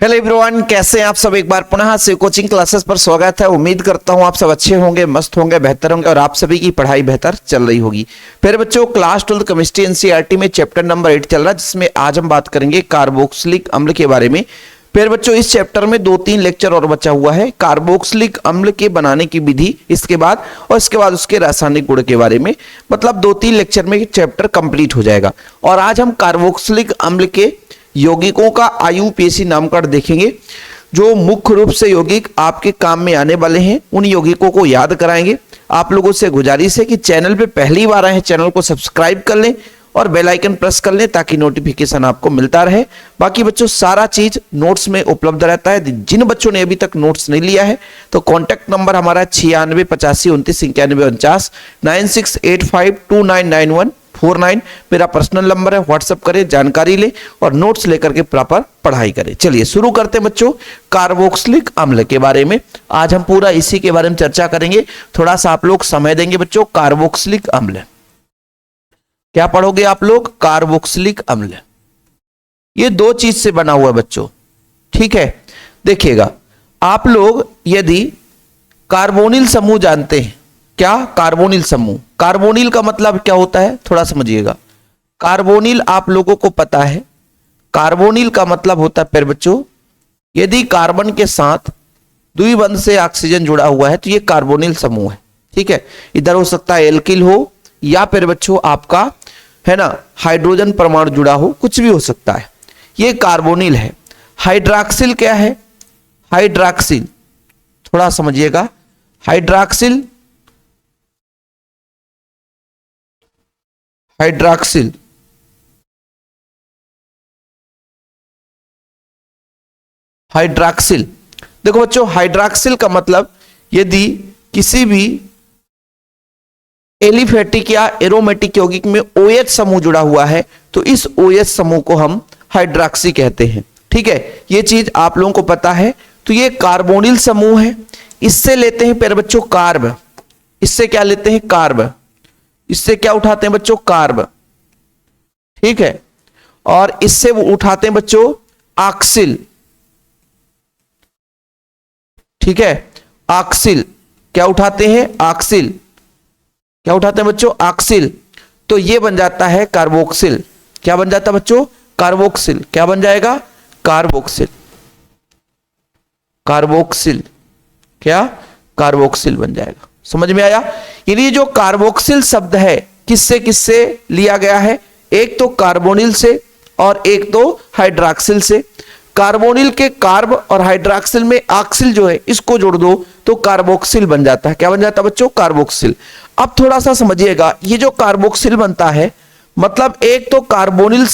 Hello everyone, कैसे हैं आप सब। एक बार पुनः से कोचिंग क्लासेस पर स्वागत है। उम्मीद करता हूं आप सब अच्छे होंगे, मस्त होंगे, बेहतर होंगे और आप सभी की पढ़ाई बेहतर चल रही होगी। फिर बच्चों, क्लास 12 केमिस्ट्री एनसीईआरटी में चैप्टर नंबर 8 चल रहा है, जिसमें आज हम बात करेंगे कार्बोक्सिलिक अम्ल के बारे में। फिर बच्चों, इस चैप्टर में 2-3 लेक्चर और बचा हुआ है। कार्बोक्सिलिक अम्ल के बनाने की विधि, इसके बाद और इसके बाद उसके रासायनिक गुण के बारे में, मतलब 2-3 लेक्चर में चैप्टर कंप्लीट हो जाएगा। और आज हम कार्बोक्सिलिक अम्ल के यौगिकों का आईयूपीएसी नामकरण देखेंगे। जो मुख्य रूप से यौगिक आपके काम में आने वाले हैं, उन यौगिकों को याद कराएंगे। आप लोगों से गुजारिश है कि चैनल पे पहली बार आए हैं, चैनल को सब्सक्राइब कर लें और बेल आइकन प्रेस कर लें ताकि नोटिफिकेशन आपको मिलता रहे। बाकी बच्चों, सारा चीज नोट्स में उपलब्ध रहता है। जिन बच्चों ने अभी तक नोट्स नहीं लिया है तो कॉन्टैक्ट नंबर हमारा 9685299149 9685299149 मेरा पर्सनल नंबर है। व्हाट्सएप करें, जानकारी लें और नोट्स लेकर के प्रॉपर पढ़ाई करें। चलिए शुरू करते हैं बच्चों कार्बोक्सिलिक अम्ल के बारे में। आज हम पूरा इसी के बारे में चर्चा करेंगे। थोड़ा सा आप लोग समय देंगे बच्चों। कार्बोक्सिलिक अम्ल क्या पढ़ोगे आप लोग? कार्बोक्सिलिक अम्ल ये 2 चीज से बना हुआ है बच्चों, ठीक है। देखिएगा, आप लोग यदि कार्बोनिल समूह जानते हैं, क्या कार्बोनिल समूह, कार्बोनिल का मतलब क्या होता है थोड़ा समझिएगा। कार्बोनिल आप लोगों को पता है, कार्बोनिल का मतलब होता है, फिर बच्चों यदि कार्बन के साथ द्विबंध से ऑक्सीजन जुड़ा हुआ है तो ये कार्बोनिल समूह है, ठीक है। इधर हो सकता है एल्किल हो या फिर बच्चों आपका है ना हाइड्रोजन परमाणु जुड़ा हो, कुछ भी हो सकता है, ये कार्बोनिल है। हाइड्रॉक्सिल क्या है? हाइड्रॉक्सिल थोड़ा समझिएगा। हाइड्रॉक्सिल हाइड्रॉक्सिल हाइड्रॉक्सिल देखो बच्चों, हाइड्रॉक्सिल का मतलब यदि किसी भी एलिफेटिक या एरोमेटिक यौगिक में OH समूह जुड़ा हुआ है तो इस OH समूह को हम हाइड्रॉक्सी कहते हैं, ठीक है। ये चीज आप लोगों को पता है। तो ये कार्बोनिल समूह है। इससे लेते हैं फिर बच्चों कार्ब। इससे क्या लेते हैं? कार्ब। इससे क्या उठाते हैं बच्चों? कार्ब, ठीक है। और इससे वो उठाते हैं बच्चों ऑक्सिल, ठीक है। ऑक्सिल क्या उठाते हैं? ऑक्सिल क्या उठाते हैं बच्चों? ऑक्सिल। तो ये बन जाता है कार्बोक्सिल। क्या बन जाता है बच्चों? कार्बोक्सिल। क्या बन जाएगा? कार्बोक्सिल। कार्बोक्सिल क्या? कार्बोक्सिल बन जाएगा। समझ में आया? यानी जो कार्बोक्सिल शब्द है किससे किससे लिया गया है? एक तो कार्बोनिल से और एक तो हाइड्रॉक्सिल से। कार्बोनिल के कार्ब और हाइड्रॉक्सिल में ऑक्सिल जो है इसको जोड़ दो तो कार्बोक्सिल बन जाता है। क्या बन जाता है बच्चों? कार्बोक्सिल। अब थोड़ा सा समझिएगा, ये जो कार्बोक्सिल बनता है मतलब एक तो कार्बोनिल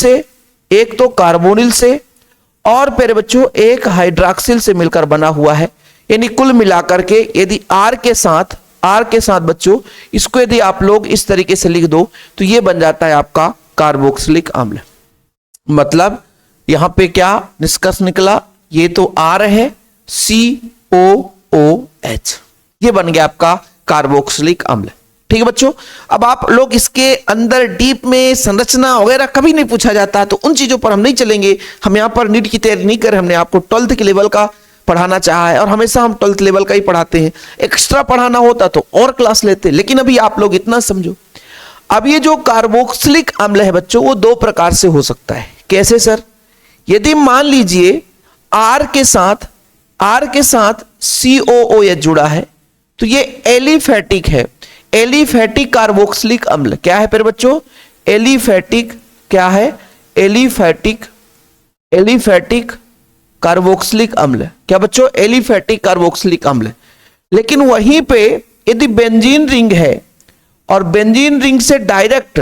से और फिर बच्चों एक हाइड्रॉक्सिल से मिलकर बना हुआ है। यानी कुल मिलाकर के यदि आर के साथ बच्चों इसको यदि आप लोग इस तरीके से लिख दो तो ये बन जाता है आपका कार्बोक्सिलिक अम्ल। मतलब यहां पे क्या निष्कर्ष निकला? ये तो आर है, COOH, ये बन गया आपका कार्बोक्सिलिक अम्ल, ठीक है बच्चों। अब आप लोग इसके अंदर डीप में संरचना वगैरह कभी नहीं पूछा जाता, तो उन चीजों पर हम नहीं चलेंगे। हम यहां पर नीट की तैयारी नहीं कर, हमने आपको 12th के लेवल का पढ़ाना चाहा है और हमेशा हम 12th लेवल का ही पढ़ाते हैं। एक्स्ट्रा पढ़ाना होता तो और क्लास लेते, लेकिन अभी आप लोग इतना समझो। अब ये जो कार्बोक्सिलिक अम्ल है बच्चों वो 2 प्रकार से हो सकता है। कैसे सर? यदि मान लीजिए आर के साथ COOH जुड़ा है तो ये एलिफेटिक है। एलिफेटिक कार्बोक्सिलिक अम्ल क्या है फिर बच्चों? एलिफेटिक क्या है? एलिफेटिक कार्बोक्सिलिक अम्ल। क्या बच्चों? एलिफेटिक कार्बोक्सिलिक अम्ल। लेकिन वहीं पे यदि बेंजीन रिंग है और बेंजीन रिंग से डायरेक्ट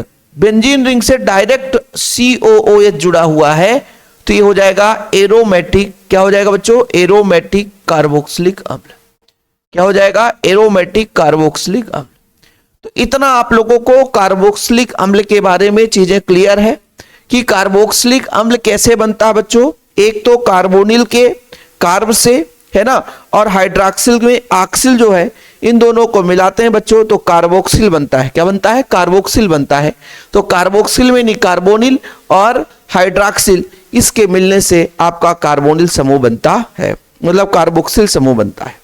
COOH जुड़ा हुआ है तो ये हो जाएगा एरोमेटिक। क्या हो जाएगा बच्चों? एरोमेटिक कार्बोक्सिलिक अम्ल। क्या हो जाएगा? एरोमेटिक कार्बोक्सिलिक अम्ल। तो इतना आप लोगों को कार्बोक्सिलिक अम्ल के बारे में चीजें क्लियर है कि कार्बोक्सिलिक अम्ल कैसे बनता है बच्चों। एक तो कार्बोनिल के कार्ब से है ना, और हाइड्रॉक्सिल में ऑक्सिल जो है, इन दोनों को मिलाते हैं बच्चों तो कार्बोक्सिल बनता है। क्या बनता है? कार्बोक्सिल बनता है। तो कार्बोक्सिल में नहीं कार्बोनिल और हाइड्रॉक्सिल इसके मिलने से आपका कार्बोनिल समूह बनता है, मतलब कार्बोक्सिल समूह बनता है।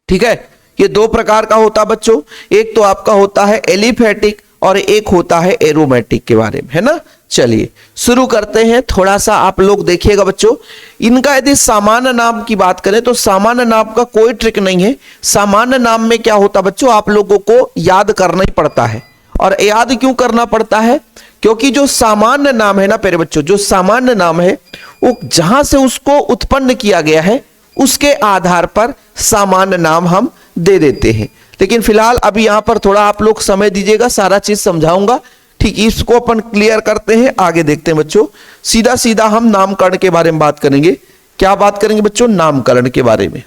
ठीक है, ये दो प्रकार का होता है बच्चों, एक तो आपका होता है एलिफेटिक और एक होता है एरोमेटिक के बारे में, है ना। चलिए शुरू करते हैं। थोड़ा सा आप लोग देखिएगा बच्चों, इनका यदि सामान्य नाम की बात करें तो सामान्य नाम का कोई ट्रिक नहीं है। सामान्य नाम में क्या होता बच्चों, आप लोगों को याद करना ही पड़ता है। और याद क्यों करना पड़ता है, क्योंकि जो सामान्य नाम है ना प्यारे बच्चों, जो सामान्य नाम है वो जहां से उसको उत्पन्न किया गया है उसके आधार पर सामान्य नाम हम दे देते हैं। लेकिन फिलहाल अभी यहां पर थोड़ा आप लोग समय दीजिएगा, सारा चीज समझाऊंगा। ठीक, इसको अपन क्लियर करते हैं, आगे देखते हैं बच्चों। सीधा सीधा हम नामकरण के बारे में बात करेंगे। क्या बात करेंगे बच्चों, नामकरण के बारे में।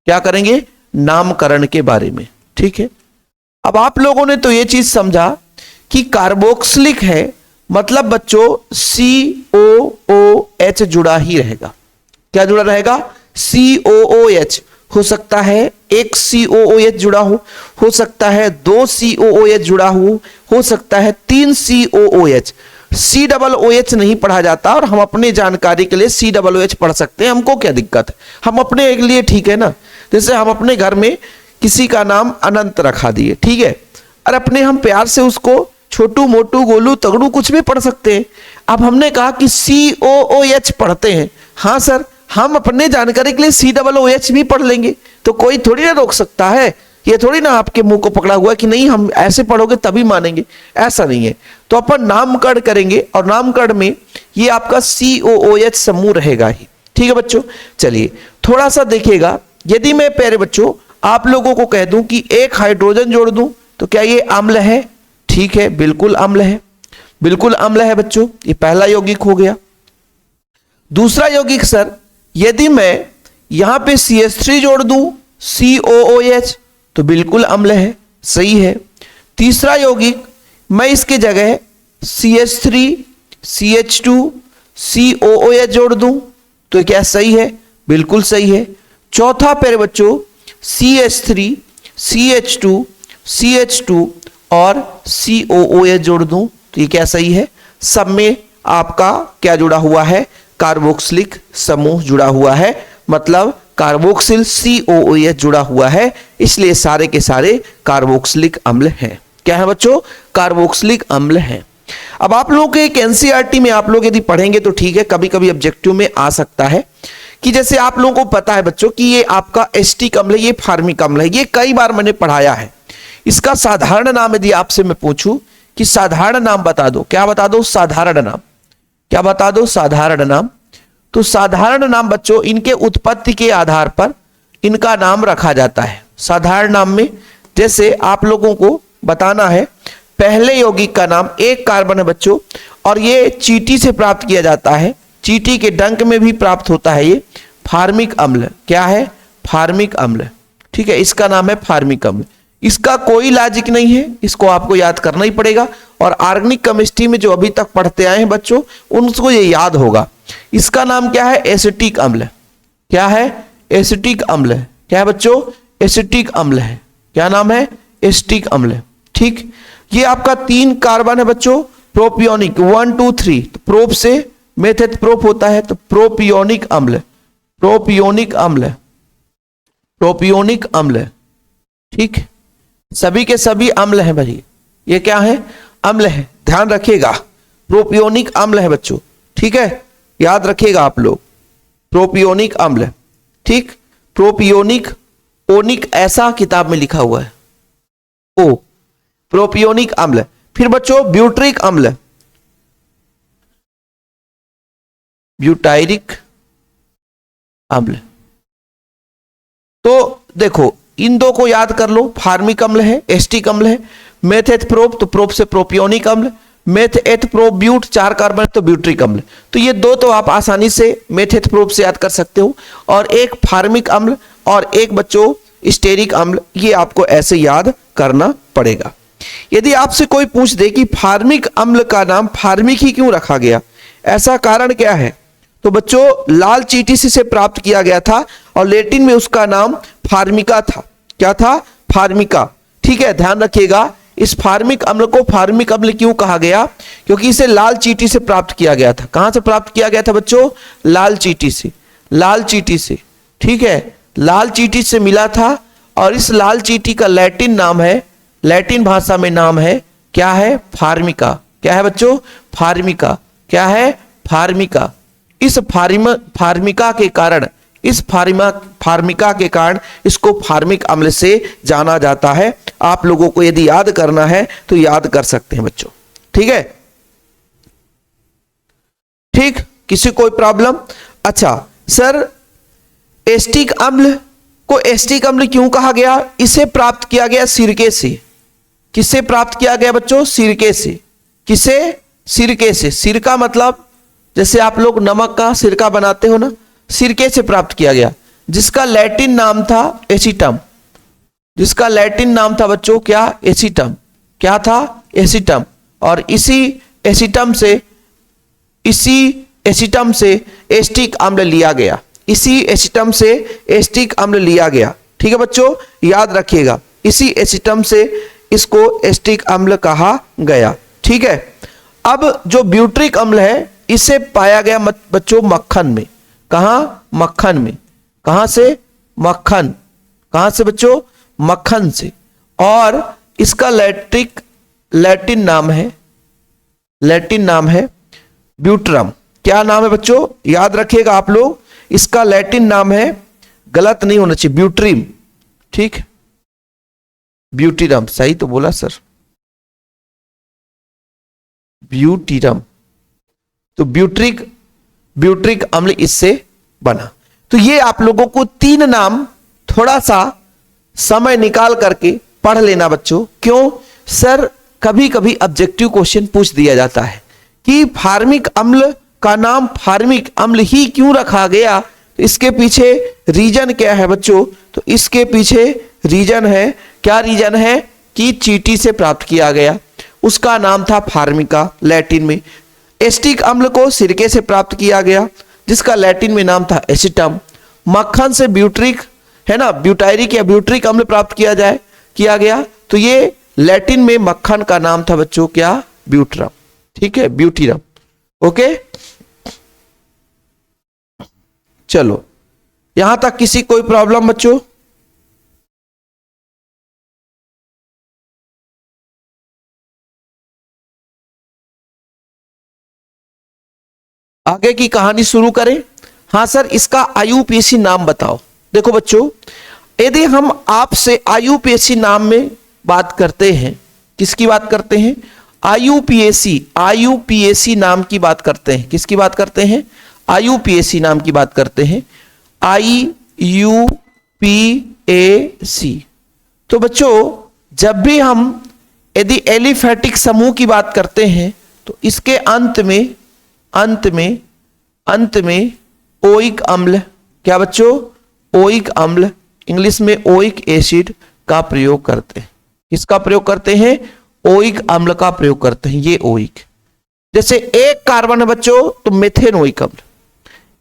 क्या करेंगे, नामकरण के बारे में। ठीक है, अब आप लोगों ने तो ये चीज समझा कि कार्बोक्सिलिक है, मतलब बच्चों COOH जुड़ा ही रहेगा। क्या जुड़ा रहेगा, COOH। हो सकता है एक COOH जुड़ा हो सकता है 2 COOH जुड़ा हो सकता है 3 COOH। COOH नहीं पढ़ा जाता और हम अपने जानकारी के लिए COOH पढ़ सकते हैं, हमको क्या दिक्कत है, हम अपने के लिए ठीक है ना। जैसे हम अपने घर में किसी का नाम अनंत रखा दिए, ठीक है, और अपने हम प्यार से उसको छोटू मोटू गोलू तगड़ू कुछ भी पढ़ सकते हैं। अब हमने कहा कि COOH पढ़ते हैं, हाँ सर हम अपने जानकारी के लिए COOH भी पढ़ लेंगे, तो कोई थोड़ी ना रोक सकता है। ये थोड़ी ना आपके मुंह को पकड़ा हुआ कि नहीं हम ऐसे पढ़ोगे तभी मानेंगे, ऐसा नहीं है। तो अपन नामकरण करेंगे और नामकरण में ये आपका COOH समूह रहेगा ही। ठीक है बच्चों, चलिए थोड़ा सा देखिएगा। यदि मैं प्यारे बच्चों आप लोगों को कह दूं कि एक हाइड्रोजन जोड़ दूं तो क्या ये अम्ल है? ठीक है, बिल्कुल अम्ल है, बिल्कुल अम्ल है बच्चों। ये पहला यौगिक हो गया। दूसरा यौगिक सर, यदि मैं यहां पे CH3 जोड़ दूं COOH तो बिल्कुल अम्ल है, सही है। तीसरा यौगिक मैं इसके जगह CH3 CH2 COOH जोड़ दूं तो क्या सही है? बिल्कुल सही है। चौथा प्यारे बच्चों CH3 CH2 CH2 और COOH जोड़ दूं तो ये क्या सही है? सब में आपका क्या जुड़ा हुआ है? कार्बोक्सिलिक समूह जुड़ा हुआ है, मतलब कार्बोक्सिल COOH जुड़ा हुआ है, इसलिए सारे के सारे कार्बोक्सिलिक अम्ल हैं। क्या है बच्चों? कार्बोक्सिलिक अम्ल हैं। अब आप लोगों के एक NCERT में आप लोग यदि पढ़ेंगे तो ठीक है, कभी कभी ऑब्जेक्टिव में आ सकता है कि जैसे आप लोगों को पता है बच्चों कि ये आपका एस्टिक अम्ल है, ये फार्मिक अम्ल है, ये कई बार मैंने पढ़ाया है। इसका साधारण नाम यदि आपसे मैं पूछूं कि साधारण नाम बता दो, क्या बता दो? साधारण नाम। क्या बता दो? साधारण नाम। तो साधारण नाम बच्चों इनके उत्पत्ति के आधार पर इनका नाम रखा जाता है। साधारण नाम में जैसे आप लोगों को बताना है, पहले यौगिक का नाम एक कार्बन है बच्चों, और ये चींटी से प्राप्त किया जाता है, चींटी के डंक में भी प्राप्त होता है। ये फार्मिक अम्ल। क्या है? फार्मिक अम्ल। ठीक है, इसका नाम है फार्मिक अम्ल। इसका कोई लॉजिक नहीं है, इसको आपको याद करना ही पड़ेगा। और ऑर्गेनिक केमिस्ट्री में जो अभी तक पढ़ते आए हैं बच्चों उनको ये याद होगा। इसका नाम क्या है? एसिटिक अम्ल। क्या है? एसिटिक अम्ल। क्या है बच्चों? एसिटिक अम्ल है। क्या नाम है? एसिटिक अम्ल। ठीक, ये आपका 3 कार्बन है बच्चों, प्रोपियोनिक 1 2 3, तो प्रोप से मेथेट प्रोप होता है, तो प्रोपियोनिक अम्ल, प्रोपियोनिक अम्ल, प्रोपियोनिक अम्ल। ठीक, सभी के सभी अम्ल हैं भाई, ये क्या है? अम्ल है, ध्यान रखिएगा, प्रोपियोनिक अम्ल है बच्चों। ठीक है, याद रखिएगा आप लोग, प्रोपियोनिक अम्ल। ठीक, प्रोपियोनिक, ओनिक ऐसा किताब में लिखा हुआ है, ओ प्रोपियोनिक अम्ल। फिर बच्चों ब्यूट्रिक अम्ल, ब्यूटायरिक अम्ल। तो देखो इन दो को याद कर लो, फार्मिक अम्ल है, एस्टिक अम्ल है। मेथेथ प्रोप, तो प्रोप से प्रोपियोनिक अम्ल। मेथएथ प्रोप ब्यूट 4 कार्बन तो ब्यूट्रिक अम्ल। तो ये दो तो आप आसानी से मेथेथ प्रोप से याद कर सकते हो, और एक फार्मिक अम्ल और एक बच्चों स्टेरिक अम्ल, ये आपको ऐसे याद करना पड़ेगा। यदि आपसे कोई पूछ दे कि फार्मिक अम्ल का नाम फार्मिक ही क्यों रखा गया, ऐसा कारण क्या है, तो बच्चों लाल चींटी से प्राप्त किया गया था और लैटिन में उसका नाम फार्मिका था। क्या था? फार्मिका। ठीक है, ध्यान रखिएगा, इस फार्मिक अम्ल को फार्मिक अम्ल क्यों कहा गया? क्योंकि इसे लाल चींटी से प्राप्त किया गया था। कहां से प्राप्त किया गया था बच्चों? लाल चींटी से, लाल चींटी से, ठीक है, लाल चींटी से मिला था। और इस लाल चींटी का लैटिन नाम है, लैटिन भाषा में नाम है, क्या है? फार्मिका। क्या है बच्चों? फार्मिका। क्या है? फार्मिका। इस फार्मिका के कारण, इस फार्मिका के कारण इसको फार्मिक अम्ल से जाना जाता है। आप लोगों को यदि याद करना है तो याद कर सकते हैं बच्चों, ठीक है? ठीक, किसी कोई प्रॉब्लम? अच्छा सर, एस्टिक अम्ल को एस्टिक अम्ल क्यों कहा गया? इसे प्राप्त किया गया सिरके से। किससे प्राप्त किया गया बच्चों? सिरके से। किसे? सिरके से। सिरका मतलब जैसे आप लोग नमक का सिरका बनाते हो ना, सिरके से प्राप्त किया गया, जिसका लैटिन नाम था एसिटम। जिसका लैटिन नाम था बच्चों क्या? एसिटम। क्या था? एसिटम। और इसी एसिटम से एस्टिक अम्ल लिया गया। इसी एसिटम से एस्टिक अम्ल लिया गया। ठीक है बच्चों, याद रखिएगा, इसी एसिटम से इसको एस्टिक अम्ल कहा गया। ठीक है, अब जो ब्यूट्रिक अम्ल है इसे पाया गया बच्चों मक्खन में। कहां? मक्खन में। कहां से? मक्खन। कहां से बच्चों? मक्खन से। और इसका लैटिन नाम है ब्यूट्रम। क्या नाम है बच्चों? याद रखिएगा आप लोग, इसका लैटिन नाम है, गलत नहीं होना चाहिए, ब्यूट्रीम। ठीक, ब्यूटीरम, सही तो बोला सर, ब्यूटीरम। तो ब्यूट्रिक अम्ल इससे बना। तो ये आप लोगों को तीन नाम थोड़ा सा समय निकाल करके पढ़ लेना बच्चों। क्यों सर? कभी कभी ऑब्जेक्टिव क्वेश्चन पूछ दिया जाता है कि फार्मिक अम्ल का नाम फार्मिक अम्ल ही क्यों रखा गया? तो इसके पीछे रीजन क्या है बच्चों? तो इसके पीछे रीजन है, क्या रीजन है? कि चींटी से प्राप्त किया गया, उसका नाम था फार्मिका लैटिन में। एस्टिक अम्ल को सिरके से प्राप्त किया गया, जिसका लैटिन में नाम था एसिटम। मक्खन से ब्यूट्रिक है ना, ब्यूटायरिक या ब्यूट्रिक अम्ल प्राप्त किया गया, तो ये लैटिन में मक्खन का नाम था बच्चों क्या? ब्यूट्रम। ठीक है, ब्यूटीरम। ओके, चलो यहां तक किसी कोई प्रॉब्लम बच्चों? आगे की कहानी शुरू करें। हाँ सर, इसका आईयूपीएसी नाम बताओ। देखो बच्चों, यदि हम आपसे आईयूपीएसी नाम में बात करते हैं, किसकी बात करते हैं? आईयूपीएसी नाम की बात करते हैं। किसकी बात करते हैं? आईयूपीएसी नाम की बात करते हैं। आईयूपीएसी। तो बच्चों, जब भी हम यदि एलिफैटिक समूह की बात करते हैं तो इसके अंत में ओइक अम्ल, क्या बच्चों? ओइक अम्ल, इंग्लिश में ओइक एसिड का प्रयोग करते हैं। किसका प्रयोग करते हैं? ओइक अम्ल का प्रयोग करते हैं। ये ओइक, जैसे एक कार्बन है बच्चों तो मेथेनोइक अम्ल,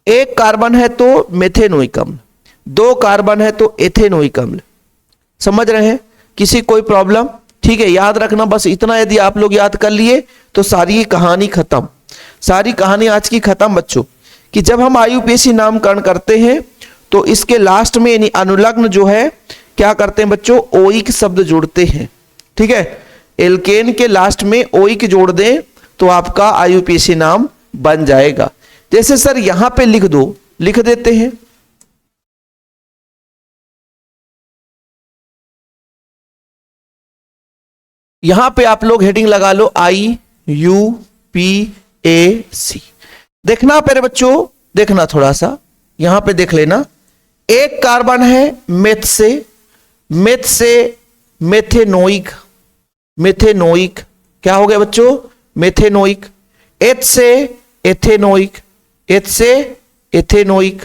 एक कार्बन है तो मेथेनोइक अम्ल, दो कार्बन है तो एथेनोइक अम्ल। समझ रहे हैं? किसी कोई प्रॉब्लम? ठीक है, याद रखना बस इतना, यदि आप लोग याद कर लिए तो सारी कहानी खत्म। सारी कहानी आज की खत्म बच्चों, कि जब हम आईयूपीएसी नामकरण करते हैं तो इसके लास्ट में यानी अनुलग्न जो है क्या करते हैं बच्चों? ओइक शब्द जोड़ते हैं। ठीक है, एल्केन के लास्ट में ओइक जोड़ दें तो आपका आईयूपीएसी नाम बन जाएगा। जैसे सर यहां पे लिख दो, लिख देते हैं, यहां पे आप लोग हेडिंग लगा लो आईयूपीएसी। देखना पहले बच्चों, देखना थोड़ा सा, यहां पे देख लेना। एक कार्बन है मेथ से मेथेनोइक, क्या हो गया बच्चों? मेथेनोइक। एच से एथेनोइक,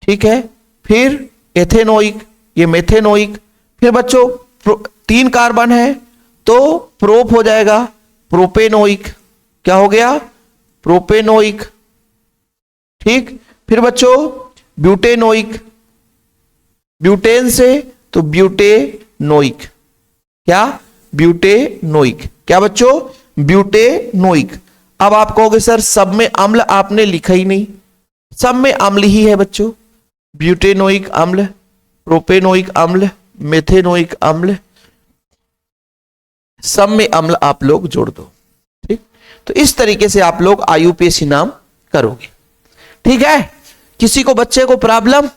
ठीक है, फिर एथेनोइक, ये मेथेनोइक। फिर बच्चों तीन कार्बन है तो प्रोप हो जाएगा प्रोपेनोइक, क्या हो गया? प्रोपेनोइक। ठीक, फिर बच्चों ब्यूटेनोइक, ब्यूटेन से तो ब्यूटेनोइक, क्या? ब्यूटेनोइक। क्या बच्चों? ब्यूटेनोइक। अब आप कहोगे सर सब में अम्ल आपने लिखा ही नहीं। सब में अम्ल ही है बच्चों, ब्यूटेनोइक अम्ल, प्रोपेनोइक अम्ल, मेथेनोइक अम्ल, सब में अम्ल आप लोग जोड़ दो। ठीक, तो इस तरीके से आप लोग आईयूपीएसी नाम करोगे। ठीक है, किसी को बच्चे को प्रॉब्लम?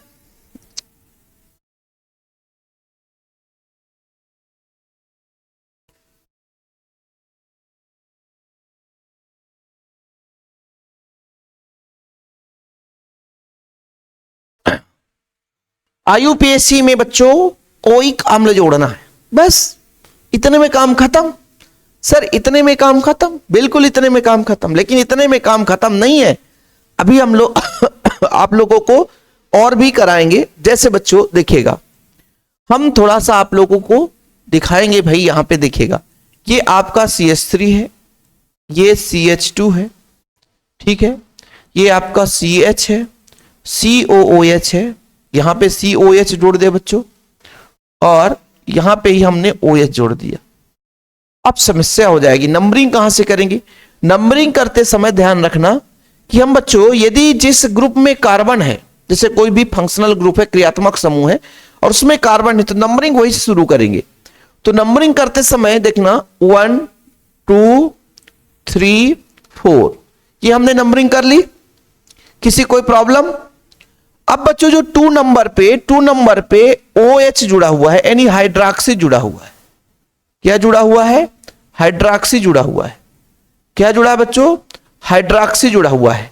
आईयूपीएसी में बच्चों ओइक अम्ल जोड़ना है, बस इतने में काम खत्म। सर इतने में काम खत्म? बिल्कुल इतने में काम खत्म, लेकिन इतने में काम खत्म नहीं है। अभी हम लोग आप लोगों को और भी कराएंगे। जैसे बच्चों देखिएगा, हम थोड़ा सा आप लोगों को दिखाएंगे। भाई यहां पे देखिएगा, ये आपका CH3 है, ये CH2 है, ठीक है, ये आपका CH है, COOH है, यहां पे COH जोड़ दे बच्चों, और यहां पे ही हमने OH जोड़ दिया। अब समस्या हो जाएगी। नंबरिंग कहां से करेंगे? नंबरिंग करते समय ध्यान रखना कि हम बच्चों यदि जिस ग्रुप में कार्बन है, जैसे कोई भी फंक्शनल ग्रुप है, क्रियात्मक समूह है, और उसमें कार्बन है, तो नंबरिंग वही से शुरू करेंगे। तो नंबरिंग करते समय देखना 1 2 3 4, ये हमने नंबरिंग कर ली। किसी कोई प्रॉब्लम? अब बच्चों जो 2 नंबर पे OH जुड़ा हुआ है, यानी हाइड्रॉक्सी जुड़ा हुआ है। क्या जुड़ा हुआ है? हाइड्रॉक्सी जुड़ा हुआ है। क्या जुड़ा है बच्चों? हाइड्रॉक्सी जुड़ा हुआ है।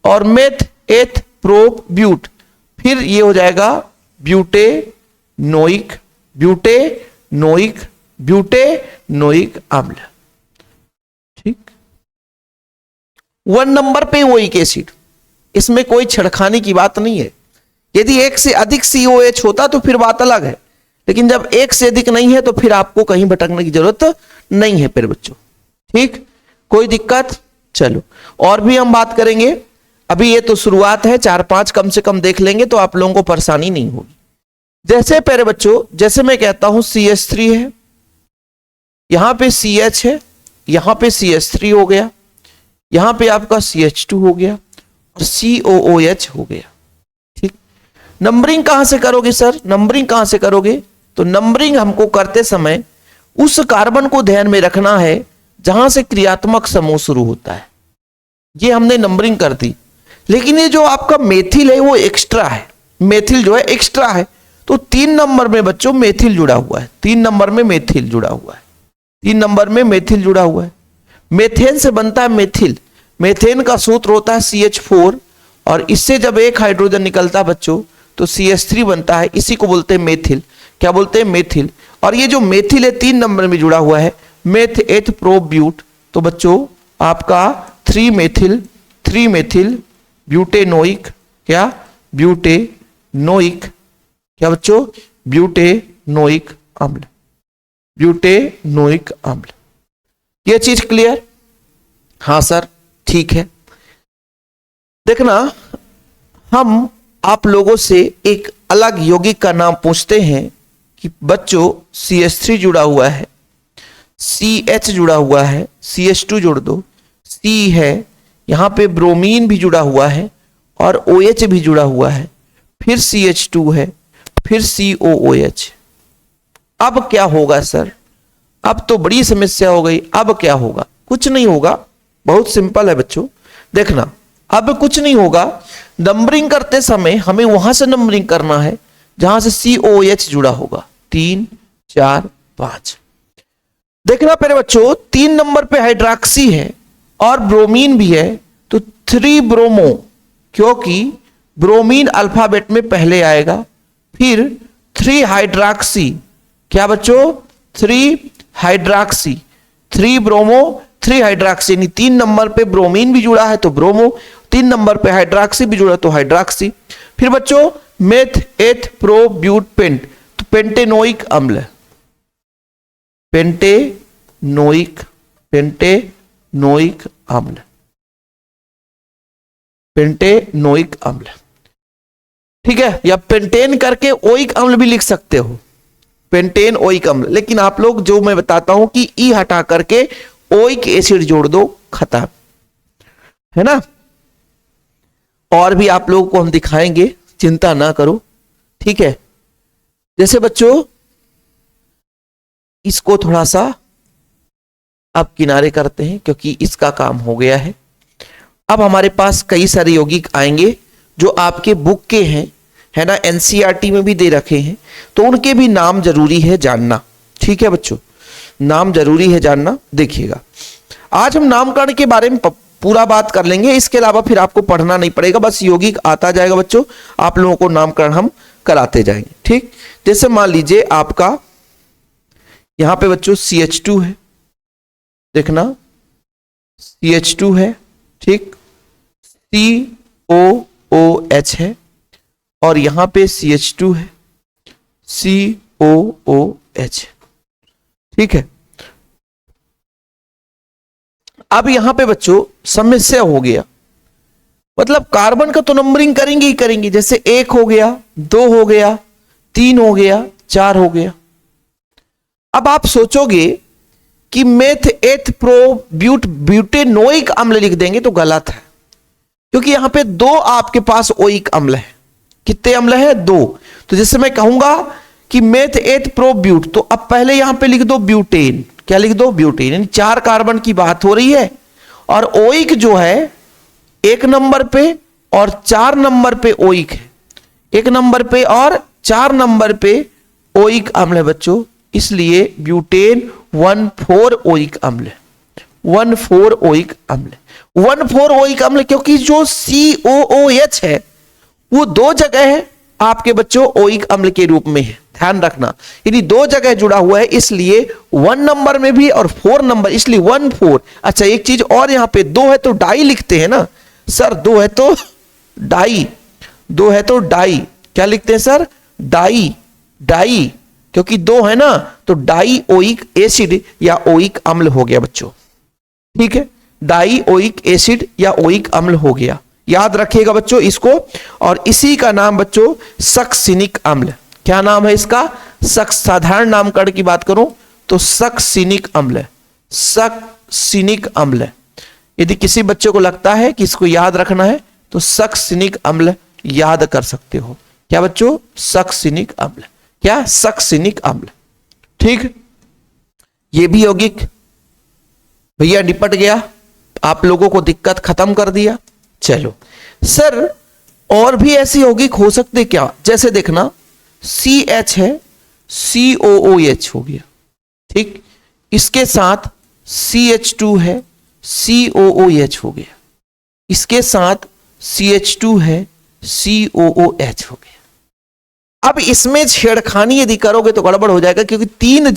और मेथ एथ प्रोप ब्यूट, फिर ये हो जाएगा ब्यूटेनोइक, ब्यूटेनोइक, ब्यूटेनोइक अम्ल। ठीक, 1 नंबर पे ओइक एसिड, इसमें कोई छेड़खानी की बात नहीं है। यदि एक से अधिक COH होता तो फिर बात अलग है, लेकिन जब एक से अधिक नहीं है तो फिर आपको कहीं भटकने की जरूरत नहीं है फिर बच्चों। ठीक, कोई दिक्कत? चलो और भी हम बात करेंगे। अभी ये तो शुरुआत है, 4-5 कम से कम देख लेंगे तो आप लोगों को परेशानी नहीं होगी। जैसे पहले बच्चों, जैसे मैं कहता हूं CH3 है, यहां पे CH है, यहां पे CH3 हो गया, यहां पे आपका CH2 हो गया, और COOH हो गया। ठीक, नंबरिंग कहां से करोगे सर? नंबरिंग कहां से करोगे? तो नंबरिंग हमको करते समय उस कार्बन को ध्यान में रखना है जहां से क्रियात्मक समूह शुरू होता है। ये हमने नंबरिंग कर दी, लेकिन ये जो आपका मेथिल है वो एक्स्ट्रा है। मेथिल जो है एक्स्ट्रा है, तो 3 नंबर में बच्चों मेथिल जुड़ा हुआ है। 3 नंबर में मेथिल जुड़ा हुआ है, 3 नंबर में मेथिल जुड़ा हुआ है। मेथेन से बनता है मेथिल। मेथेन का सूत्र होता है CH4, और इससे जब एक हाइड्रोजन निकलता है बच्चों तो CH3 बनता है। इसी को बोलते हैं मेथिल। क्या बोलते हैं? मेथिल। और ये जो मेथिल है 3 नंबर में जुड़ा हुआ है, मेथ एथ प्रो ब्यूट, तो बच्चों आपका 3 मेथिल ब्यूटेनोइक, क्या? ब्यूटेनोइक, क्या बच्चों? ब्यूटेनोइक अम्ल, ब्यूटेनोइक अम्ल। ये चीज क्लियर? हाँ सर, ठीक है। देखना, हम आप लोगों से एक अलग यौगिक का नाम पूछते हैं कि बच्चों CH3 जुड़ा हुआ है, CH जुड़ा हुआ है, CH2 जोड़ दो, C है, यहां पे ब्रोमीन भी जुड़ा हुआ है और OH भी जुड़ा हुआ है, फिर CH2 है, फिर COOH। अब क्या होगा सर? अब तो बड़ी समस्या हो गई। अब क्या होगा? कुछ नहीं होगा, बहुत सिंपल है बच्चों। देखना, अब कुछ नहीं होगा। नंबरिंग करते समय हमें वहां से नंबरिंग करना है जहां से COH जुड़ा होगा। 3 4 5। देखना पहले बच्चों, 3 नंबर पे हाइड्रॉक्सी है और ब्रोमीन भी है, तो 3 ब्रोमो, क्योंकि ब्रोमीन अल्फाबेट में पहले आएगा, फिर 3 हाइड्रॉक्सी। क्या बच्चों? 3 हाइड्रॉक्सी, 3 ब्रोमो 3 हाइड्रॉक्सी, यानी 3 नंबर पे ब्रोमीन भी जुड़ा है तो ब्रोमो, 3 नंबर पे हाइड्रॉक्सी भी जुड़ा तो हाइड्रॉक्सी। फिर बच्चों meth eth pro but pent, तो पेंटेनोइक अम्ल, पेंटेनोइक अम्ल, पेंटेनोइक अम्ल। ठीक है, या पेंटेन करके ओइक अम्ल भी लिख सकते हो। पेंटेन ओइक अम्ल। लेकिन आप लोग जो मैं बताता हूं कि ई हटा करके ओइक एसिड जोड़ दो, खत्म, है ना। और भी आप लोगों को हम दिखाएंगे, चिंता ना करो, ठीक है। जैसे बच्चों इसको थोड़ा सा अब किनारे करते हैं क्योंकि इसका काम हो गया है। अब हमारे पास कई सारे यौगिक आएंगे जो आपके बुक के हैं, है ना, एनसीईआरटी में भी दे रखे हैं, तो उनके भी नाम जरूरी है जानना, ठीक है बच्चों, नाम जरूरी है जानना। देखिएगा आज हम नामकरण के बारे में पूरा बात कर लेंगे, इसके अलावा फिर आपको पढ़ना नहीं पड़ेगा, बस यौगिक आता जाएगा बच्चों, आप लोगों को नामकरण हम कराते जाएंगे, ठीक। जैसे मान लीजिए आपका यहां पे बच्चों CH2 है, देखना CH2 है, ठीक, COOH है, और यहां पे CH2 है, COOH, ठीक है। अब यहां पे बच्चों समस्या हो गया, मतलब कार्बन का तो नंबरिंग करेंगे ही करेंगे, जैसे 1 हो गया, 2 हो गया, 3 हो गया, 4 हो गया। अब आप सोचोगे कि मेथ एथ प्रो ब्यूटेनोइक अम्ल लिख देंगे तो गलत है, क्योंकि यहां पे 2 आपके पास ओइक अम्ल है। कितने अम्ल है? 2। तो जैसे मैं कहूंगा कि मेथ एथ प्रो ब्यूट, तो अब पहले यहां पे लिख दो ब्यूटेन, क्या लिख दो? ब्यूटेन, यानी 4 कार्बन की बात हो रही है, और ओइक जो है 1 नंबर पे और 4 नंबर पे ओइक है, 1 नंबर पे और 4 नंबर पे ओइक अम्ल है बच्चों, इसलिए ब्यूटेन 1,4 ओइक अम्ल, 1,4 ओइक अम्ल, 1,4 ओइक अम्ल, क्योंकि जो COOH है वो 2 जगह है आपके बच्चों ओइक अम्ल के रूप में है, ध्यान रखना, यानी 2 जगह जुड़ा हुआ है, इसलिए 1 नंबर में भी और 4 नंबर, इसलिए 1,4। अच्छा एक चीज और, यहां पे 2 है तो डाई लिखते हैं ना सर, 2 है तो डाई, 2 है तो डाई, क्या लिखते हैं सर? डाई, डाई, क्योंकि 2 है ना, तो डाई ओइक एसिड या ओइक अम्ल हो गया बच्चों, ठीक है, डाई ओइक एसिड या ओइक अम्ल हो गया, याद रखिएगा बच्चों इसको। और इसी का नाम बच्चों सक्सिनिक अम्ल, क्या नाम है इसका? साधारण नामकरण की बात करूं तो सक्सिनिक अम्ल, सक्सिनिक अम्ल। यदि किसी बच्चे को लगता है कि इसको याद रखना है तो सक्सिनिक अम्ल याद कर सकते हो, क्या बच्चों? सक्सिनिक अम्ल, क्या? सक्सिनिक अम्ल, ठीक। ये भी यौगिक भैया निपट गया, आप लोगों को दिक्कत खत्म कर दिया। चलो सर और भी ऐसे यौगिक हो सकते क्या? जैसे देखना CH है, COOH हो गया, ठीक, इसके साथ CH2 है, COOH हो गया, इसके साथ CH2 है, COOH हो गया। अब इसमें छेड़खानी यदि करोगे तो गड़बड़ हो जाएगा, क्योंकि 3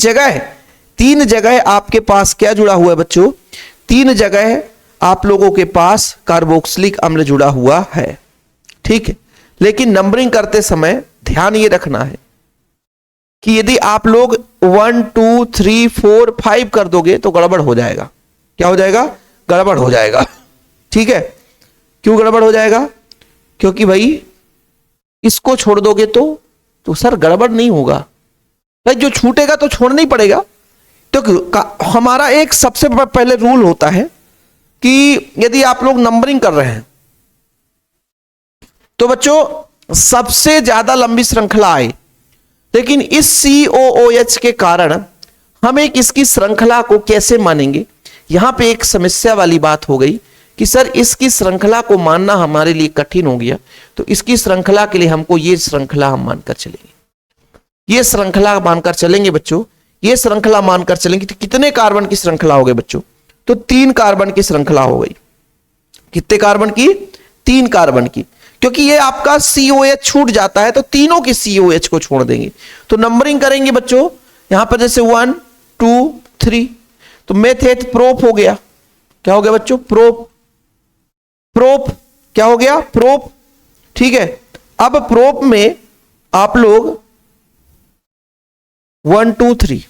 जगह आपके पास क्या जुड़ा हुआ है बच्चों? 3 जगह आप लोगों के पास कार्बोक्सिलिक अम्ल जुड़ा हुआ है, ठीक है। लेकिन नंबरिंग करते समय ध्यान ये रखना है कि यदि आप लोग 1 2 3 4 5 कर दोगे तो गड़बड़ हो जाएगा। क्या हो जाएगा? गड़बड़ हो जाएगा, ठीक है। क्यों गड़बड़ हो जाएगा? क्योंकि भाई इसको छोड़ दोगे तो सर गड़बड़ नहीं होगा भाई, जो छूटेगा तो छोड़ना ही पड़ेगा। तो हमारा एक सबसे पहले रूल होता है कि यदि आप लोग नंबरिंग कर रहे हैं तो बच्चों सबसे ज्यादा लंबी श्रृंखला आए, लेकिन इस COOH के कारण हम एक इसकी श्रृंखला को कैसे मानेंगे? यहां पे एक समस्या वाली बात हो गई कि सर इसकी श्रृंखला को मानना हमारे लिए कठिन हो गया, तो इसकी श्रृंखला के लिए हमको ये श्रृंखला हम मानकर चलेंगे, ये श्रृंखला मानकर चलेंगे बच्चों, ये श्रृंखला मानकर चलेंगे। तो कितने कार्बन की श्रृंखला हो गई बच्चों? तो 3 कार्बन की श्रृंखला हो गई। कितने कार्बन की? 3 कार्बन की, क्योंकि ये आपका COH छूट जाता है तो तीनों की COH को छोड़ देंगे। तो नंबरिंग करेंगे बच्चों, यहां पर जैसे 1 2 3, तो मेथेट प्रोप हो गया, क्या हो गया बच्चों? प्रोप, प्रोप क्या हो गया? प्रोप, ठीक है। अब प्रोप में आप लोग 1 2 3,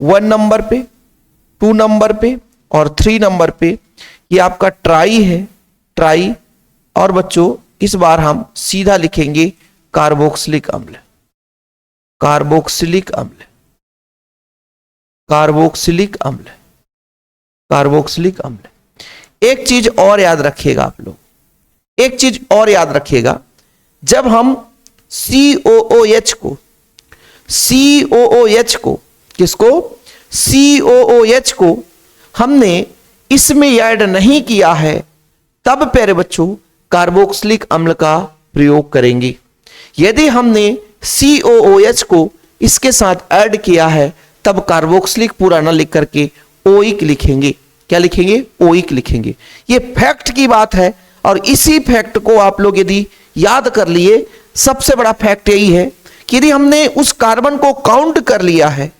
1 नंबर पे, 2 नंबर पे और 3 नंबर पे ये आपका ट्राई है, ट्राई। और बच्चों इस बार हम सीधा लिखेंगे कार्बोक्सिलिक अम्ल, कार्बोक्सिलिक अम्ल, कार्बोक्सिलिक अम्ल, कार्बोक्सिलिक अम्ल। एक चीज और याद रखिएगा आप लोग, एक चीज और याद रखिएगा, जब हम COOH को, COOH को, किसको, COOH को हमने इसमें ऐड नहीं किया है, तब प्यारे बच्चों कार्बोक्सिलिक अम्ल का प्रयोग करेंगे। यदि हमने COOH को इसके साथ ऐड किया है, तब कार्बोक्सिलिक पूरा ना लिख करके ओइक लिखेंगे। क्या लिखेंगे, ओइक लिखेंगे। ये फैक्ट की बात है, और इसी फैक्ट को आप लोग यदि याद कर लिए, सबसे बड़ा फैक्ट यही है कि यदि हमने उस कार्बन को काउंट कर लिया है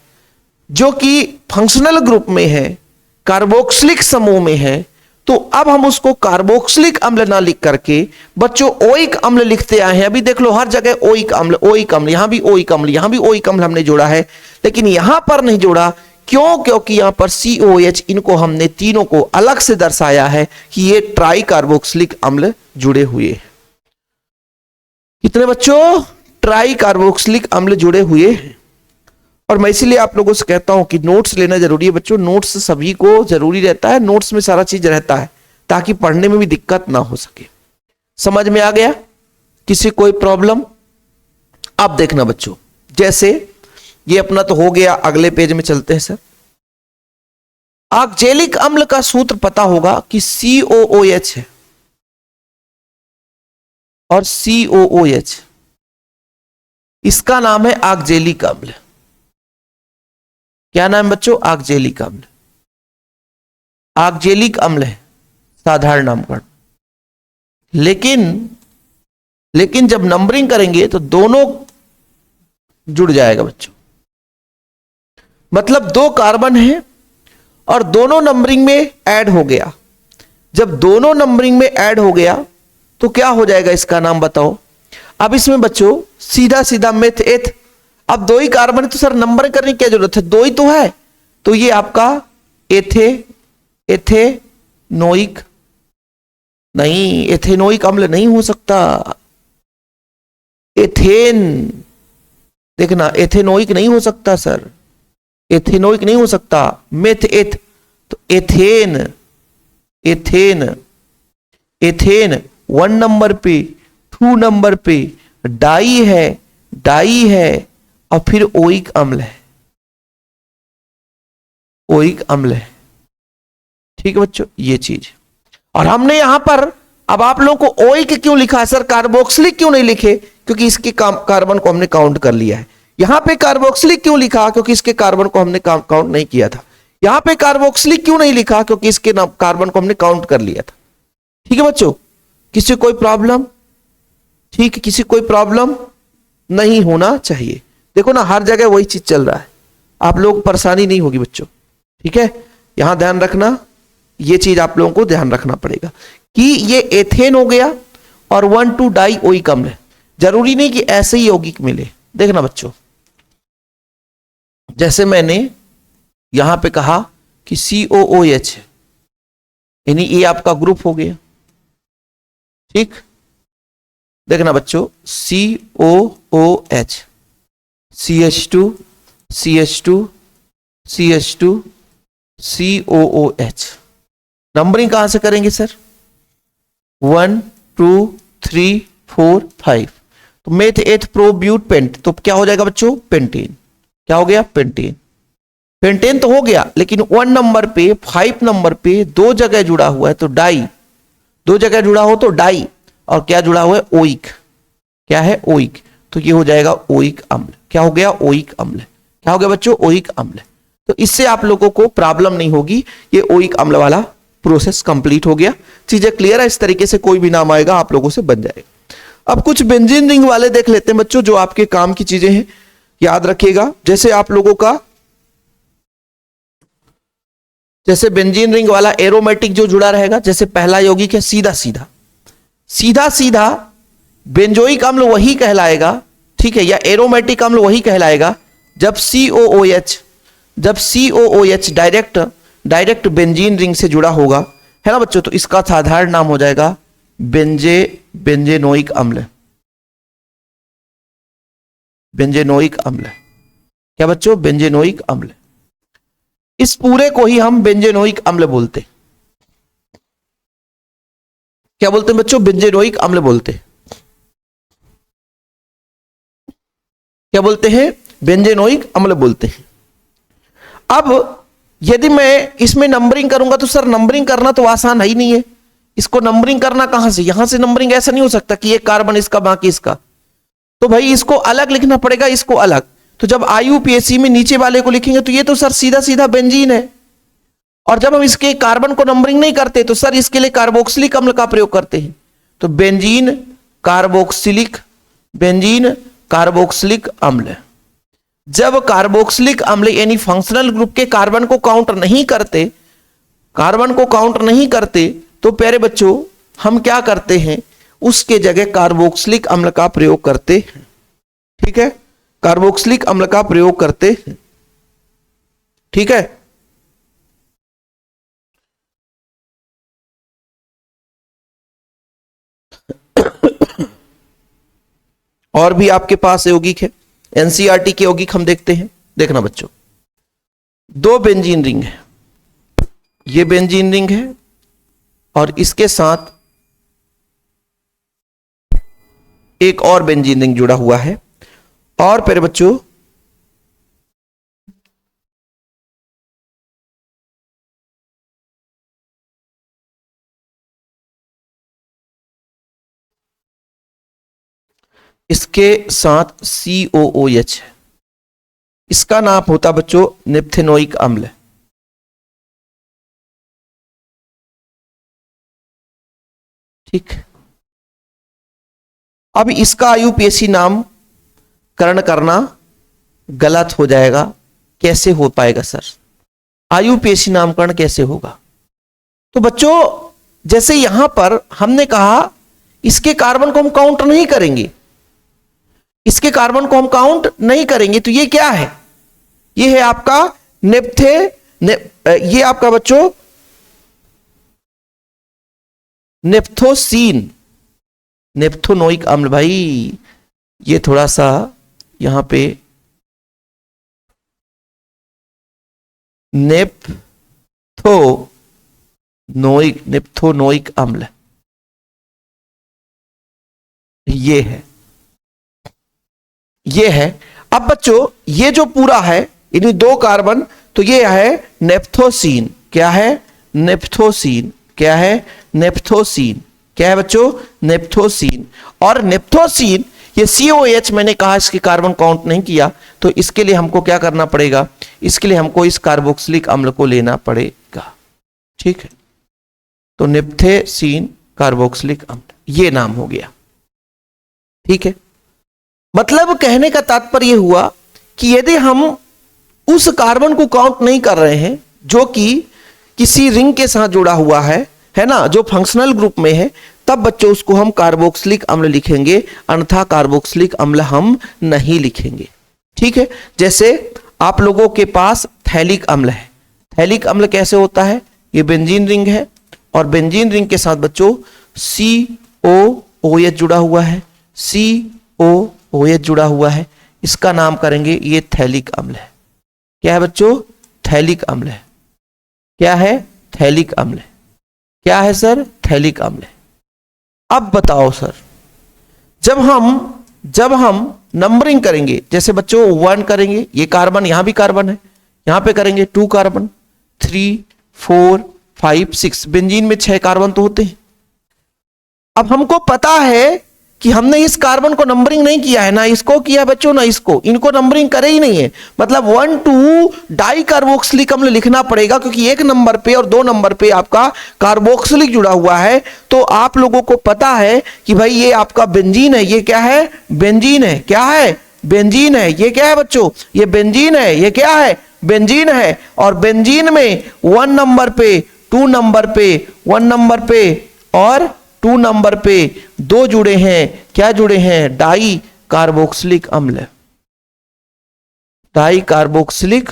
जो कि फंक्शनल ग्रुप में है, कार्बोक्सिलिक समूह में है, तो अब हम उसको कार्बोक्सिलिक अम्ल ना लिख करके बच्चों ओइक अम्ल लिखते आए हैं। अभी देख लो हर जगह ओइक अम्ल, ओइक अम्ल, यहां भी ओइक अम्ल, यहां भी ओइक अम्ल हमने जोड़ा है, लेकिन यहां पर नहीं जोड़ा। क्यों? क्योंकि यहां पर COOH, इनको हमने तीनों को अलग से दर्शाया है कि ये ट्राई कार्बोक्सिलिक अम्ल जुड़े हुए हैं। कितने बच्चों? ट्राई कार्बोक्सिलिक अम्ल जुड़े हुए हैं। और मैं इसीलिए आप लोगों से कहता हूं कि नोट्स लेना जरूरी है बच्चों। नोट्स सभी को जरूरी रहता है, नोट्स में सारा चीज रहता है, ताकि पढ़ने में भी दिक्कत ना हो सके। समझ में आ गया? किसी कोई प्रॉब्लम? अब देखना बच्चों, जैसे ये अपना तो हो गया, अगले पेज में चलते हैं सर। ऑक्जेलिक अम्ल का सूत्र पता होगा कि COOH है और COOH, इसका नाम है ऑक्जेलिक अम्ल। क्या नाम बच्चों? ऑक्जेलिक अम्ल। ऑक्जेलिक अम्ल है साधारण नामकरण, लेकिन जब नंबरिंग करेंगे तो दोनों जुड़ जाएगा बच्चों। मतलब दो कार्बन है और दोनों नंबरिंग में ऐड हो गया। जब दोनों नंबरिंग में ऐड हो गया तो क्या हो जाएगा, इसका नाम बताओ। अब इसमें बच्चों सीधा सीधा मेथ एथ, अब दो ही कार्बन है तो सर नंबर करने की क्या जरूरत है, दो ही तो है, तो ये आपका एथेनोइक, नहीं एथेनोइक अम्ल नहीं हो सकता। एथेन, देखना एथेनोइक नहीं हो सकता सर, एथेनोइक नहीं हो सकता। मेथ एथ, तो एथेन, एथेन, एथेन 1 नंबर पे, 2 नंबर पे डाई है, डाई है, और फिर ओइक अम्ल है, ओइक अम्ल है। ठीक है बच्चों, ये चीज। और हमने यहां पर, अब आप लोगों को ओइक क्यों लिखा सर, कार्बोक्सिलिक क्यों नहीं लिखे? क्योंकि इसके कार्बन को हमने काउंट कर लिया है। यहां पे कार्बोक्सिलिक क्यों लिखा? क्योंकि इसके कार्बन को हमने काउंट नहीं किया था। यहां पे कार्बोक्सिलिक क्यों नहीं लिखा? क्योंकि इसके कार्बन को हमने काउंट कर लिया था। ठीक है बच्चों, किसी कोई प्रॉब्लम? ठीक, किसी कोई प्रॉब्लम नहीं होना चाहिए। देखो ना हर जगह वही चीज चल रहा है, आप लोग परेशानी नहीं होगी बच्चों। ठीक है, यहां ध्यान रखना, ये चीज आप लोगों को ध्यान रखना पड़ेगा कि ये एथेन हो गया और 1,2 डाई ओइक अम्ल है। जरूरी नहीं कि ऐसे ही यौगिक मिले। देखना बच्चों, जैसे मैंने यहां पे कहा कि COOH है, यानी ये आपका ग्रुप हो गया। ठीक, देखना बच्चों COOH, CH2, CH2, CH2, COOH। Numbering कहां से करेंगे सर? 1 2 3 4 5, तो मेथ एथ प्रोब्यूट पेंट, तो क्या हो जाएगा बच्चों? पेंटेन। क्या हो गया? पेंटेन। पेंटेन तो हो गया, लेकिन 1 नंबर पे, 5 नंबर पे दो जगह जुड़ा हुआ है, तो डाई, दो जगह जुड़ा हो तो डाई, और क्या जुड़ा हुआ है? ओइक। क्या है? ओइक। तो ये हो जाएगा ओइक अम्ल। क्या हो गया? ओइक अम्ल। क्या हो गया बच्चों? ओइक अम्ल। तो इससे आप लोगों को प्रॉब्लम नहीं होगी, ये ओइक अम्ल वाला प्रोसेस कंप्लीट हो गया। चीजें क्लियर है? इस तरीके से कोई भी नाम आएगा आप लोगों से बन जाएगा। अब कुछ बेंजीन रिंग वाले देख लेते हैं बच्चों, जो आपके काम की चीजें हैं, याद रखिएगा। जैसे आप लोगों का, जैसे बेंजीन रिंग वाला एरोमेटिक जो जुड़ा रहेगा, जैसे पहला यौगिक है सीधा सीधा, सीधा सीधा बेंजोइक अम्ल वही कहलाएगा। ठीक है, या एरोमेटिक अम्ल वही कहलाएगा जब COOH डायरेक्ट बेंजीन रिंग से जुड़ा होगा, है ना बच्चों। तो इसका साधारण नाम हो जाएगा बेंजेनोइक अम्ल। बेंजेनोइक अम्ल। क्या बच्चों? बेंजेनोइक अम्ल। इस पूरे को ही हम बेंजेनोइक अम्ल बोलते हैं। क्या बोलते हैं बच्चों? बेंजेनोइक अम्ल बोलते हैं। क्या बोलते हैं? बेंजेनोइक अम्ल बोलते हैं। अब यदि मैं इसमें नंबरिंग करूंगा तो सर नंबरिंग करना तो आसान है ही नहीं है। इसको नंबरिंग करना कहां से? यहां से नंबरिंग ऐसा नहीं हो सकता कि एक कार्बन इसका बाकी इसका, तो भाई इसको अलग लिखना पड़ेगा, इसको अलग। तो जब आईयूपीएसी में नीचे वाले को लिखेंगे तो ये तो सर सीधा सीधा बेंजीन है, और जब हम इसके कार्बन को नंबरिंग नहीं करते तो सर इसके लिए कार्बोक्सिलिक अम्ल का प्रयोग करते हैं। तो बेंजीन कार्बोक्सिलिक अम्ल। जब कार्बोक्सिलिक अम्ल यानी फंक्शनल ग्रुप के कार्बन को काउंट नहीं करते तो प्यारे बच्चों हम क्या करते हैं? उसके जगह कार्बोक्सिलिक अम्ल का प्रयोग करते हैं। ठीक है, कार्बोक्सिलिक अम्ल का प्रयोग करते हैं। ठीक है, और भी आपके पास यौगिक है, एनसीईआरटी के यौगिक हम देखते हैं। देखना बच्चों, दो बेंजीन रिंग है, ये बेंजीन रिंग है और इसके साथ एक और बेंजीन रिंग जुड़ा हुआ है, और फिर बच्चों इसके साथ COOH है। इसका नाम होता बच्चों निप्थेनोइक अम्ल। ठीक, अब इसका आईयूपीएसी नामकरण करना गलत हो जाएगा। कैसे हो पाएगा सर? आईयूपीएसी नामकरण कैसे होगा? तो बच्चों जैसे यहां पर हमने कहा इसके कार्बन को हम काउंट नहीं करेंगे, तो ये क्या है? ये है आपका ये आपका बच्चों नेप्थोसीन, नेप्थोनोइक अम्ल। भाई ये थोड़ा सा यहां पे नेप्थोनोइक अम्ल ये है। अब बच्चों ये जो पूरा है यानी दो कार्बन, तो ये है नेप्थोसीन। क्या है? नेप्थोसीन। क्या है? नेप्थोसीन। क्या है बच्चों? नेप्थोसीन। और नेप्थोसीन ये COH मैंने कहा इसके कार्बन काउंट नहीं किया, तो इसके लिए हमको क्या करना पड़ेगा? इसके लिए हमको इस कार्बोक्सिलिक अम्ल को लेना पड़ेगा। ठीक है, तो नेप्थेसीन कार्बोक्सिलिक अम्ल ये नाम हो गया। ठीक है, मतलब कहने का तात्पर्य हुआ कि यदि हम उस कार्बन को काउंट नहीं कर रहे हैं जो कि किसी रिंग के साथ जुड़ा हुआ है ना, जो फंक्शनल ग्रुप में है, तब बच्चों उसको हम कार्बोक्सिलिक अम्ल लिखेंगे, अन्यथा कार्बोक्सिलिक अम्ल हम नहीं लिखेंगे। ठीक है, जैसे आप लोगों के पास थैलिक अम्ल है। थैलिक अम्ल कैसे होता है? ये बेंजीन रिंग है और बेंजीन रिंग के साथ बच्चों COOH जुड़ा हुआ है, COOH जुड़ा हुआ है। इसका नाम करेंगे ये थैलिक अम्ल है। क्या है बच्चों? थैलिक अम्ल है। क्या है? थैलिक अम्ल है। क्या है सर? थैलिक अम्ल है। अब बताओ सर, जब हम नंबरिंग करेंगे, जैसे बच्चों 1 करेंगे, ये कार्बन, यहां भी कार्बन है, यहां पे करेंगे 2 कार्बन, 3 4 5 6, बेंजीन में 6 कार्बन तो होते हैं। अब हमको पता है कि हमने इस कार्बन को नंबरिंग नहीं किया है, ना इसको किया बच्चों ना इसको, इनको नंबरिंग करे ही नहीं है। मतलब 1 2 डाई कार्बोक्सिलिक अम्ल लिखना पड़ेगा, क्योंकि 1 नंबर पे और 2 नंबर पे आपका कार्बोक्सिलिक जुड़ा हुआ है। तो आप लोगों को पता है कि भाई ये आपका बेंजीन है। ये क्या है? बेंजीन है। क्या है? बेंजीन है। ये क्या है बच्चों? ये बेंजीन है। ये क्या है? बेंजीन है। और बेंजीन में 1 नंबर पे 2 नंबर पे 1 नंबर पे और 2 नंबर पे 2 जुड़े हैं। क्या जुड़े हैं? डाई कार्बोक्सिलिक अम्ल। डाई कार्बोक्सिलिक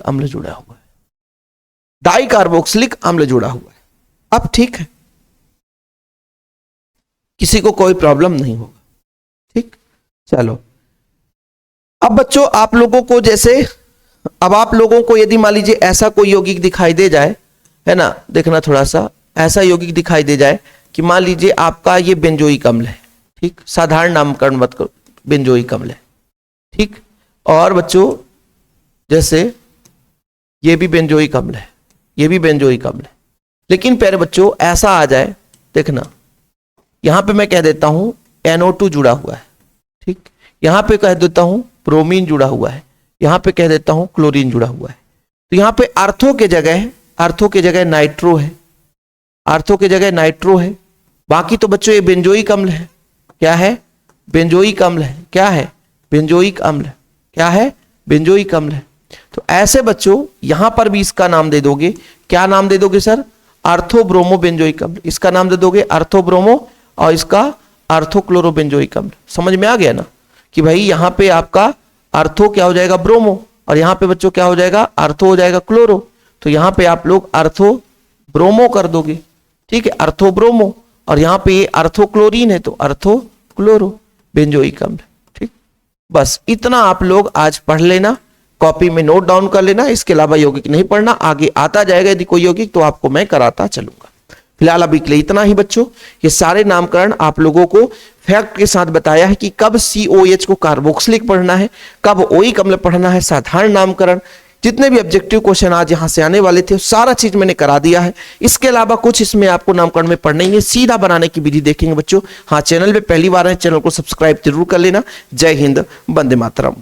अम्ल जुड़ा हुआ है। डाई कार्बोक्सिलिक अम्ल जुड़ा हुआ है। अब ठीक है, किसी को कोई प्रॉब्लम नहीं होगा। ठीक, चलो अब बच्चों आप लोगों को जैसे, अब आप लोगों को यदि मान लीजिए ऐसा कोई यौगिक दिखाई दे जाए, है ना, देखना थोड़ा सा, ऐसा यौगिक दिखाई दे जाए कि मान लीजिए आपका ये बेंजोइक अम्ल है, ठीक, साधारण नामकरण मत करो, बेंजोइक अम्ल है, ठीक, और बच्चों जैसे ये भी बेंजोइक अम्ल है, ये भी बेंजोइक अम्ल है, लेकिन प्यारे बच्चों ऐसा आ जाए, देखना यहां पे मैं कह देता हूं NO2 जुड़ा हुआ है, ठीक, यहां पे कह देता हूं ब्रोमीन जुड़ा हुआ है, यहां पे कह देता हूं क्लोरीन जुड़ा हुआ है, तो यहां पे आर्थो के जगह नाइट्रो है, आर्थो के जगह नाइट्रो है, बाकी तो बच्चों ये बेंजोइक अम्ल है, क्या है, बेंजोइक अम्ल है, क्या है, बेंजोइक अम्ल, क्या है, बेंजोइक अम्ल है। तो ऐसे बच्चों यहां पर भी इसका नाम दे दोगे, क्या नाम दे दोगे सर, आर्थोब्रोमो बेंजोइक अम्ल, इसका नाम दे दोगे आर्थोब्रोमो और इसका आर्थोक्लोरो बेंजोइक अम्ल। समझ में आ गया ना कि भाई यहां पे आपका आर्थो क्या हो जाएगा, ब्रोमो, और यहां पे बच्चों क्या हो जाएगा, आर्थो हो जाएगा क्लोरो, तो यहां पे आप लोग आर्थो ब्रोमो कर दोगे, ठीक है, आर्थो ब्रोमो, और यहां पे ये आर्थो क्लोरीन है तो आर्थो क्लोरो बेंजोइक अम्ल, ठीक। बस इतना आप लोग आज पढ़ लेना, कॉपी में नोट डाउन कर लेना, इसके अलावा यौगिक नहीं पढ़ना, आगे आता जाएगा यदि कोई यौगिक तो आपको मैं कराता चलूंगा। फिलहाल अभी के लिए इतना ही बच्चों, ये सारे नामकरण आप लोगों को फैक्ट के साथ बताया है कि कब COH को कार्बोक्सिलिक पढ़ना है, कब ओइक अम्ल पढ़ना है, साधारण नामकरण, जितने भी ऑब्जेक्टिव क्वेश्चन आज यहां से आने वाले थे सारा चीज मैंने करा दिया है। इसके अलावा कुछ इसमें आपको नामकरण में पढ़ना ही है, सीधा बनाने की विधि देखेंगे बच्चों। हाँ, चैनल पे पहली बार है, चैनल को सब्सक्राइब जरूर कर लेना। जय हिंद, वंदे मातरम।